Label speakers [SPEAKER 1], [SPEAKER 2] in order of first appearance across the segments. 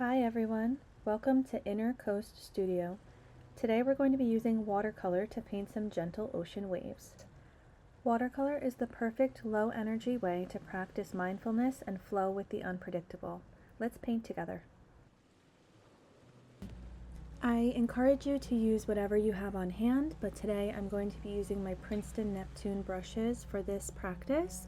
[SPEAKER 1] Hi everyone, welcome to Inner Coast Studio. Today we're going to be using watercolor to paint some gentle ocean waves. Watercolor is the perfect low energy way to practice mindfulness and flow with the unpredictable. Let's paint together. I encourage you to use whatever you have on hand, but today I'm going to be using my Princeton Neptune brushes for this practice.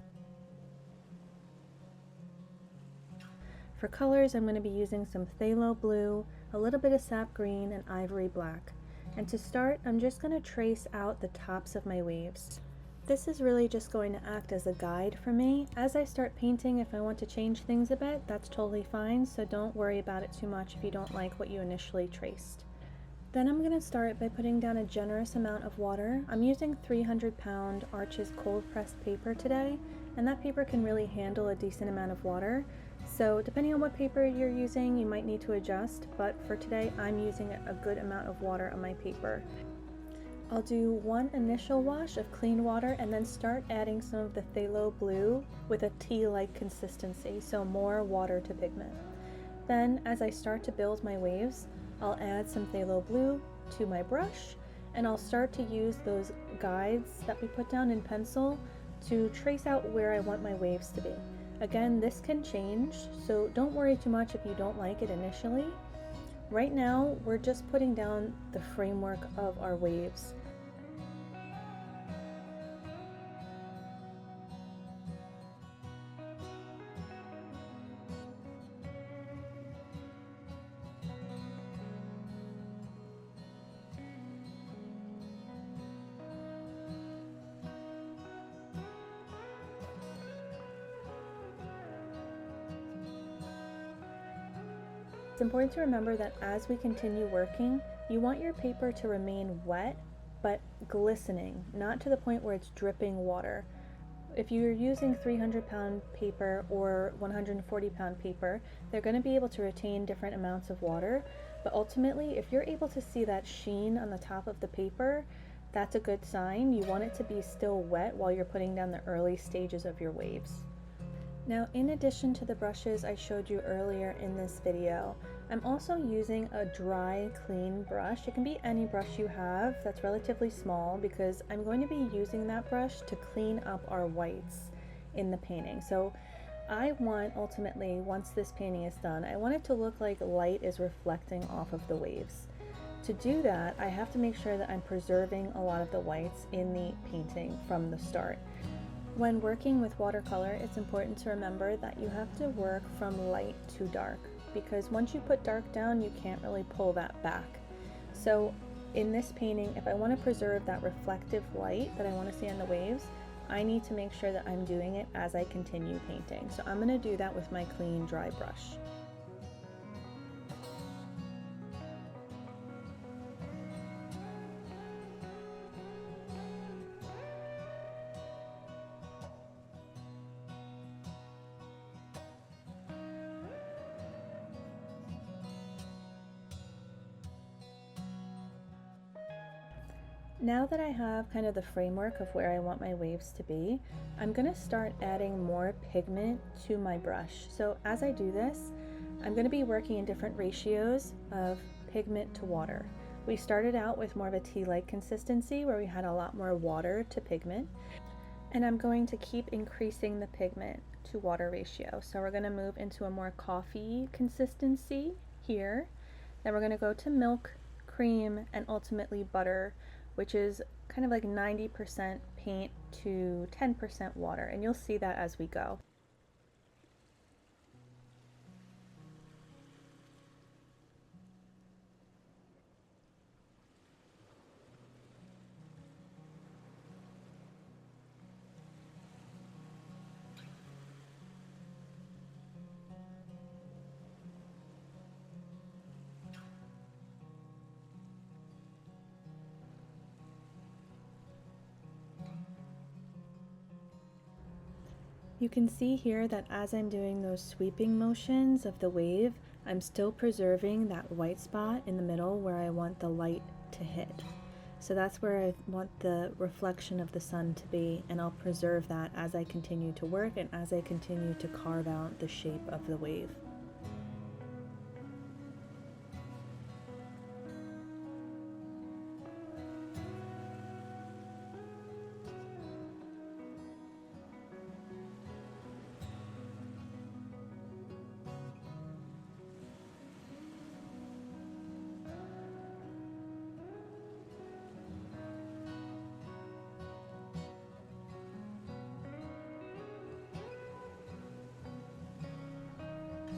[SPEAKER 1] For colors, I'm going to be using some phthalo blue, a little bit of sap green, and ivory black. And to start, I'm just going to trace out the tops of my waves. This is really just going to act as a guide for me. As I start painting, if I want to change things a bit, that's totally fine, so don't worry about it too much if you don't like what you initially traced. Then I'm going to start by putting down a generous amount of water. I'm using 300-pound Arches cold pressed paper today, and that paper can really handle a decent amount of water. So depending on what paper you're using, you might need to adjust, but for today I'm using a good amount of water on my paper. I'll do one initial wash of clean water and then start adding some of the phthalo blue with a tea-like consistency, so more water to pigment. Then as I start to build my waves, I'll add some phthalo blue to my brush, and I'll start to use those guides that we put down in pencil to trace out where I want my waves to be. Again, this can change, so don't worry too much if you don't like it initially. Right now, we're just putting down the framework of our waves. It's important to remember that as we continue working, you want your paper to remain wet, but glistening, not to the point where it's dripping water. If you're using 300-pound paper or 140-pound paper, they're going to be able to retain different amounts of water, but ultimately, if you're able to see that sheen on the top of the paper, that's a good sign. You want it to be still wet while you're putting down the early stages of your waves. Now, in addition to the brushes I showed you earlier in this video, I'm also using a dry, clean brush. It can be any brush you have that's relatively small, because I'm going to be using that brush to clean up our whites in the painting. So I want, ultimately, once this painting is done, I want it to look like light is reflecting off of the waves. To do that, I have to make sure that I'm preserving a lot of the whites in the painting from the start. When working with watercolor, it's important to remember that you have to work from light to dark, because once you put dark down, you can't really pull that back. So in this painting, if I want to preserve that reflective light that I want to see on the waves, I need to make sure that I'm doing it as I continue painting. So I'm going to do that with my clean, dry brush. Now that I have kind of the framework of where I want my waves to be, I'm going to start adding more pigment to my brush. So as I do this, I'm going to be working in different ratios of pigment to water. We started out with more of a tea-like consistency where we had a lot more water to pigment, and I'm going to keep increasing the pigment to water ratio. So we're going to move into a more coffee consistency here. Then we're going to go to milk, cream, and ultimately butter, which is kind of like 90% paint to 10% water, and you'll see that as we go. You can see here that as I'm doing those sweeping motions of the wave, I'm still preserving that white spot in the middle where I want the light to hit. So that's where I want the reflection of the sun to be, and I'll preserve that as I continue to work and as I continue to carve out the shape of the wave.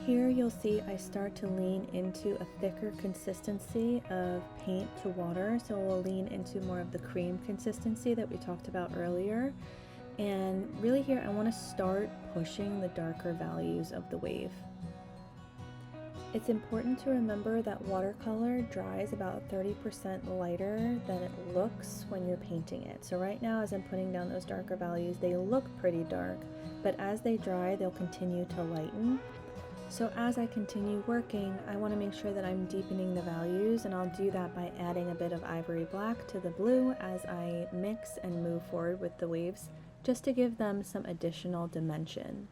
[SPEAKER 1] Here you'll see I start to lean into a thicker consistency of paint to water, so we'll lean into more of the cream consistency that we talked about earlier. And really here I want to start pushing the darker values of the wave. It's important to remember that watercolor dries about 30% lighter than it looks when you're painting it. So right now as I'm putting down those darker values, they look pretty dark, but as they dry, they'll continue to lighten. So as I continue working, I want to make sure that I'm deepening the values, and I'll do that by adding a bit of ivory black to the blue as I mix and move forward with the waves, just to give them some additional dimension.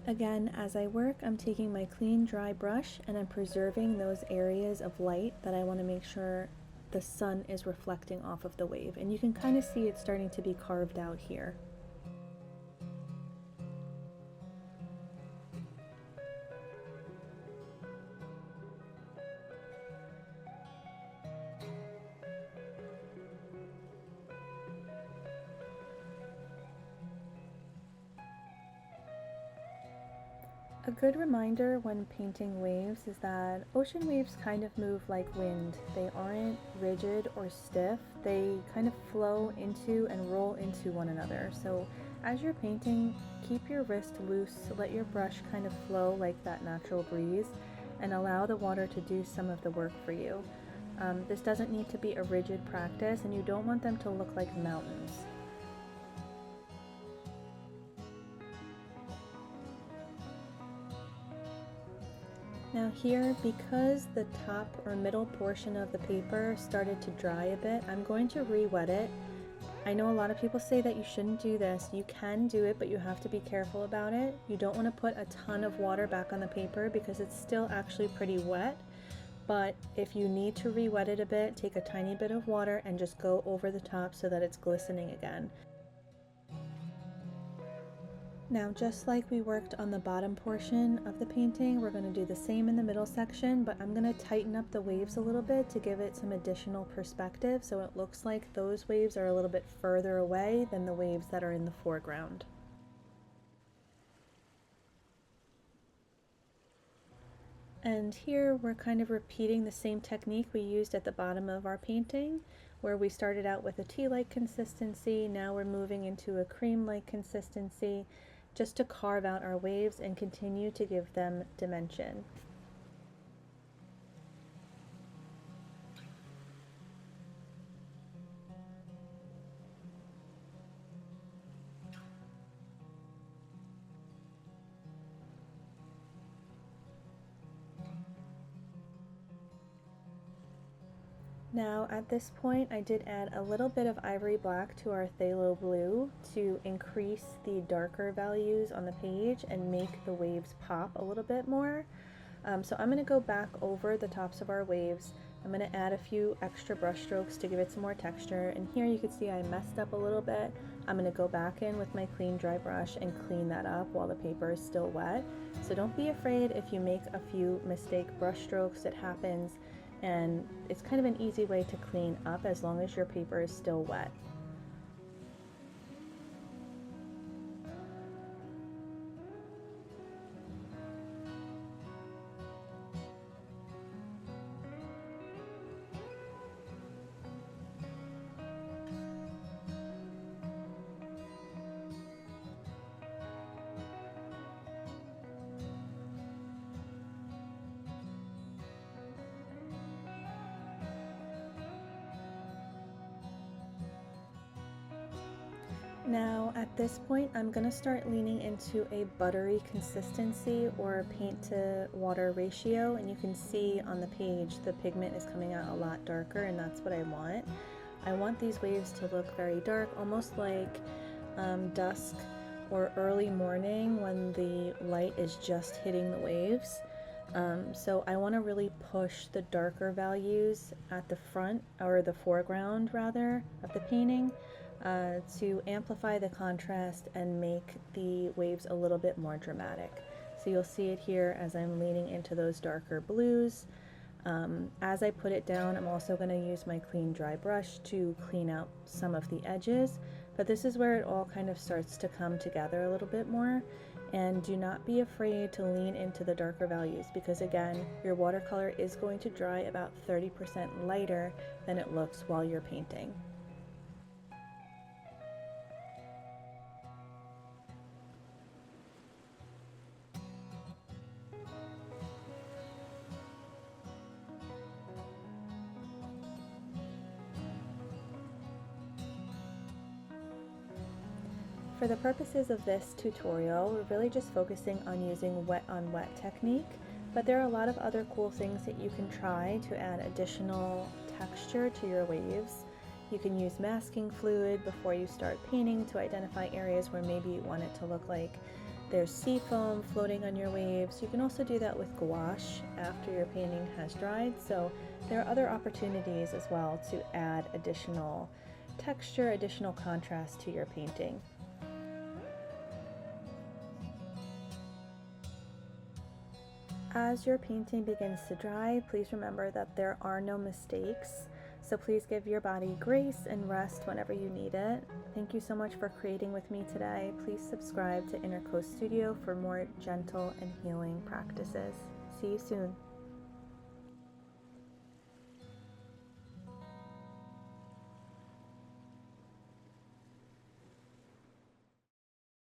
[SPEAKER 1] Again, as I work, I'm taking my clean, dry brush and I'm preserving those areas of light that I want to make sure the sun is reflecting off of the wave. And you can kind of see it starting to be carved out here. A good reminder when painting waves is that ocean waves kind of move like wind. They aren't rigid or stiff. They kind of flow into and roll into one another. So as you're painting, keep your wrist loose, let your brush kind of flow like that natural breeze, and allow the water to do some of the work for you. This doesn't need to be a rigid practice, and you don't want them to look like mountains. Now here, because the top or middle portion of the paper started to dry a bit, I'm going to re-wet it. I know a lot of people say that you shouldn't do this. You can do it, but you have to be careful about it. You don't want to put a ton of water back on the paper because it's still actually pretty wet. But if you need to re-wet it a bit, take a tiny bit of water and just go over the top so that it's glistening again. Now, just like we worked on the bottom portion of the painting, we're going to do the same in the middle section, but I'm going to tighten up the waves a little bit to give it some additional perspective, so it looks like those waves are a little bit further away than the waves that are in the foreground. And here we're kind of repeating the same technique we used at the bottom of our painting, where we started out with a tea-like consistency. Now we're moving into a cream-like consistency, just to carve out our waves and continue to give them dimension. Now at this point I did add a little bit of ivory black to our phthalo blue to increase the darker values on the page and make the waves pop a little bit more. So I'm going to go back over the tops of our waves. I'm going to add a few extra brush strokes to give it some more texture, and here you can see I messed up a little bit. I'm going to go back in with my clean dry brush and clean that up while the paper is still wet. So don't be afraid if you make a few mistake brush strokes. It happens. And it's kind of an easy way to clean up as long as your paper is still wet. Now at this point I'm going to start leaning into a buttery consistency or paint to water ratio, and you can see on the page the pigment is coming out a lot darker, and that's what I want. I want these waves to look very dark, almost like dusk or early morning when the light is just hitting the waves. So I want to really push the darker values at the front, or the foreground rather, of the painting, to amplify the contrast and make the waves a little bit more dramatic. So you'll see it here as I'm leaning into those darker blues. As I put it down, I'm also going to use my clean dry brush to clean out some of the edges, But this is where it all kind of starts to come together a little bit more. And do not be afraid to lean into the darker values, because again, your watercolor is going to dry about 30% lighter than it looks while you're painting. For the purposes of this tutorial, we're really just focusing on using wet on wet technique, but there are a lot of other cool things that you can try to add additional texture to your waves. You can use masking fluid before you start painting to identify areas where maybe you want it to look like there's sea foam floating on your waves. You can also do that with gouache after your painting has dried, so there are other opportunities as well to add additional texture, additional contrast to your painting. As your painting begins to dry, please remember that there are no mistakes, so please give your body grace and rest whenever you need it. Thank you so much for creating with me today. Please subscribe to Inner Coast Studio for more gentle and healing practices. See you soon.